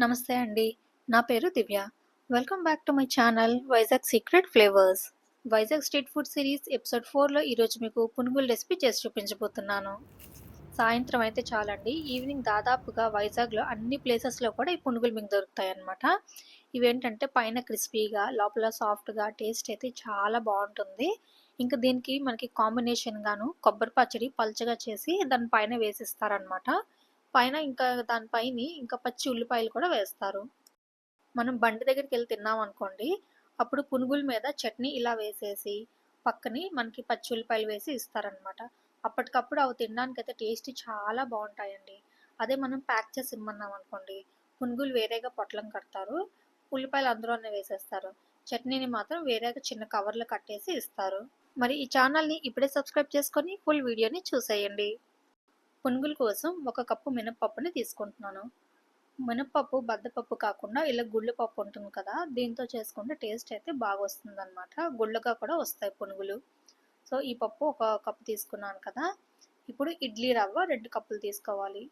నమస్తే అండి. నా పేరు Divya. Welcome back to my channel Vizag secret flavours. Vizag street food series episode 4లో ఈరోజు మీకు పునుగుల రెసిపీ చేసి చూపించబోతున్నాను. సాయంత్రం అయితే చాలండి, ఈవినింగ్ దాదాపుగా వైజాగ్లో అన్ని ప్లేసెస్లో కూడా ఈ పునుగులు మీకు దొరుకుతాయన్నమాట. ఇవేంటంటే పైన క్రిస్పీగా లోపల సాఫ్ట్గా టేస్ట్ అయితే చాలా బాగుంటుంది. ఇంకా దీనికి మనకి కాంబినేషన్ గాను కొబ్బరి పచ్చడి పల్చగా చేసి దాని పైన వేసిస్తారనమాట. పైన ఇంకా దానిపైన ఇంకా పచ్చి ఉల్లిపాయలు కూడా వేస్తారు. మనం బండి దగ్గరికెళ్ళి తిన్నామనుకోండి, అప్పుడు పునుగుల మీద చట్నీ ఇలా వేసేసి పక్కనే మనకి పచ్చి ఉల్లిపాయలు వేసి ఇస్తారనమాట. అప్పటికప్పుడు అవి తినడానికైతే టేస్ట్ చాలా బాగుంటాయండి. అదే మనం ప్యాక్ చేసి ఇమ్మన్నాం అనుకోండి, పునుగులు వేరేగా పొట్లం కడతారు, ఉల్లిపాయలు అందులోనే వేసేస్తారు, చట్నీని మాత్రం వేరేగా చిన్న కవర్లో కట్టేసి ఇస్తారు. మరి ఈ ఛానల్ని ఇప్పుడే సబ్స్క్రైబ్ చేసుకొని ఫుల్ వీడియోని చూసేయండి. పునుగుల కోసం 1 కప్పు మినపప్పుని తీసుకుంటున్నాను. మినపప్పు బద్దపప్పు కాకుండా ఇలా గుళ్ళు పప్పు ఉంటుంది కదా, దీంతో చేసుకుంటే టేస్ట్ అయితే బాగా వస్తుందన్నమాట. గుళ్ళగా కూడా వస్తాయి పునుగులు. సో ఈ పప్పు 1 కప్పు తీసుకున్నాను కదా. ఇప్పుడు ఇడ్లీ రవ్వ 2 కప్పులు తీసుకోవాలి.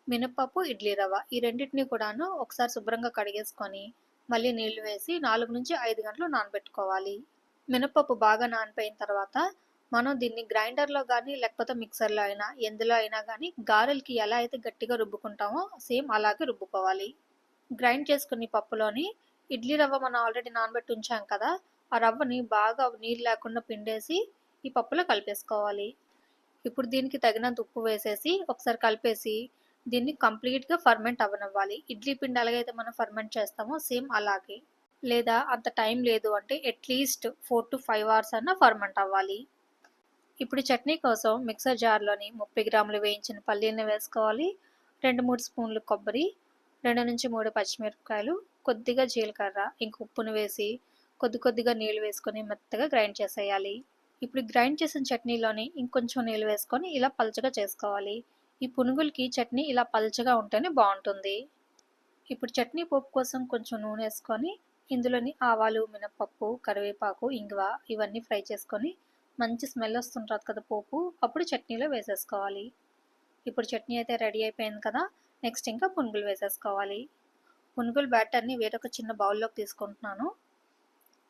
మినపప్పు, ఇడ్లీ రవ్వ ఈ రెండింటిని కూడాను ఒకసారి శుభ్రంగా కడిగేసుకొని మళ్ళీ నీళ్లు వేసి 4 నుంచి 5 గంటలు నానబెట్టుకోవాలి. మినపప్పు బాగా నానిపోయిన తర్వాత మనం దీన్ని గ్రైండర్లో కానీ లేకపోతే మిక్సర్లో అయినా ఎందులో అయినా కానీ గారెలకి ఎలా అయితే గట్టిగా రుబ్బుకుంటామో సేమ్ అలాగే రుబ్బుకోవాలి. గ్రైండ్ చేసుకుని పప్పులోని ఇడ్లీ రవ్వ మనం ఆల్రెడీ నానబెట్టి ఉంచాం కదా, ఆ రవ్వని బాగా నీళ్ళు లేకుండా పిండేసి ఈ పప్పులో కలిపేసుకోవాలి. ఇప్పుడు దీనికి తగినంత ఉప్పు వేసేసి ఒకసారి కలిపేసి దీన్ని కంప్లీట్గా ఫర్మెంట్ అవ్వనివ్వాలి. ఇడ్లీ పిండి ఎలాగైతే మనం ఫర్మెంట్ చేస్తామో సేమ్ అలాగే. లేదా అంత టైం లేదు అంటే అట్లీస్ట్ 4 to 5 అవర్స్ అన్నా ఫర్మెంట్ అవ్వాలి. ఇప్పుడు చట్నీ కోసం మిక్సర్ జార్లోని 30 గ్రాములు వేయించిన పల్లీలను వేసుకోవాలి. 2-3 స్పూన్లు కొబ్బరి, 2-3 పచ్చిమిరపకాయలు, కొద్దిగా జీలకర్ర, ఇంక ఉప్పును వేసి కొద్దిగా నీళ్ళు వేసుకొని మెత్తగా గ్రైండ్ చేసేయాలి. ఇప్పుడు గ్రైండ్ చేసిన చట్నీలోని ఇంకొంచెం నీళ్ళు వేసుకొని ఇలా పల్చగా చేసుకోవాలి. ఈ పునుగులకి చట్నీ ఇలా పల్చగా ఉంటేనే బాగుంటుంది. ఇప్పుడు చట్నీ పోపు కోసం కొంచెం నూనె వేసుకొని ఇందులోని ఆవాలు, మినపప్పు, కరివేపాకు, ఇంగువ ఇవన్నీ ఫ్రై చేసుకొని మంచి స్మెల్ వస్తుంటుంది కదా పోపు, అప్పుడు చట్నీలో వేసేసుకోవాలి. ఇప్పుడు చట్నీ అయితే రెడీ అయిపోయింది కదా. నెక్స్ట్ ఇంకా పునుగులు వేసేసుకోవాలి. పునుగుల బ్యాటర్ని వేరొక చిన్న బౌల్లోకి తీసుకుంటున్నాను.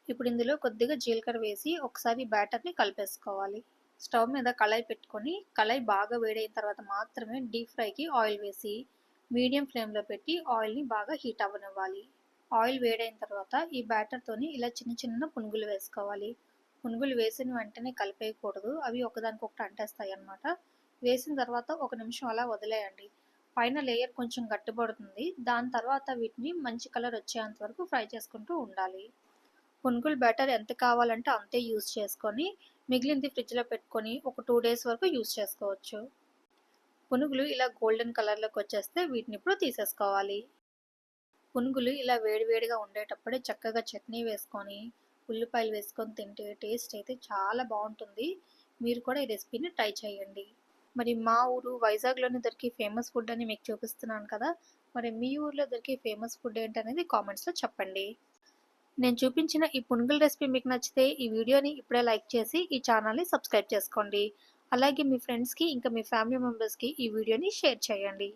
ఇప్పుడు ఇందులో కొద్దిగా జీలకర్ర వేసి ఒకసారి బ్యాటర్ని కలిపేసుకోవాలి. స్టవ్ మీద కళాయి పెట్టుకొని కళాయి బాగా వేడైన తర్వాత మాత్రమే డీప్ ఫ్రైకి ఆయిల్ వేసి మీడియం ఫ్లేమ్లో పెట్టి ఆయిల్ని బాగా హీట్ అవ్వనివ్వాలి. ఆయిల్ వేడైన తర్వాత ఈ బ్యాటర్తోని ఇలా చిన్న పునుగులు వేసుకోవాలి. పునుగులు వేసిన వెంటనే కలిపేయకూడదు, అవి ఒకదానికొకటి అంటేస్తాయి అన్నమాట. వేసిన తర్వాత 1 నిమిషం అలా వదిలేయండి. పైన లేయర్ కొంచెం గట్టిపడుతుంది. దాని తర్వాత వీటిని మంచి కలర్ వచ్చేంత వరకు ఫ్రై చేసుకుంటూ ఉండాలి. పునుగుల బ్యాటర్ ఎంత కావాలంటే అంతే యూస్ చేసుకొని మిగిలింది ఫ్రిడ్జ్లో పెట్టుకొని ఒక 2 డేస్ వరకు యూస్ చేసుకోవచ్చు. పునుగులు ఇలా గోల్డెన్ కలర్లోకి వచ్చేస్తే వీటిని ఇప్పుడు తీసేసుకోవాలి. పునుగులు ఇలా వేడివేడిగా ఉండేటప్పుడే చక్కగా చట్నీ వేసుకొని ఉల్లిపాయలు వేసుకొని తింటే టేస్ట్ అయితే చాలా బాగుంటుంది. మీరు కూడా ఈ రెసిపీని ట్రై చేయండి. మరి మా ఊరు వైజాగ్లోనే దొరికే ఫేమస్ ఫుడ్ అని మీకు చూపిస్తున్నాను కదా, మరి మీ ఊర్లో దొరికే ఫేమస్ ఫుడ్ ఏంటనేది కామెంట్స్లో చెప్పండి. నేను చూపించిన ఈ పునుగుల రెసిపీ మీకు నచ్చితే ఈ వీడియోని ఇప్పుడే లైక్ చేసి ఈ ఛానల్ని సబ్స్క్రైబ్ చేసుకోండి. అలాగే మీ ఫ్రెండ్స్కి ఇంకా మీ ఫ్యామిలీ మెంబర్స్కి ఈ వీడియోని షేర్ చేయండి.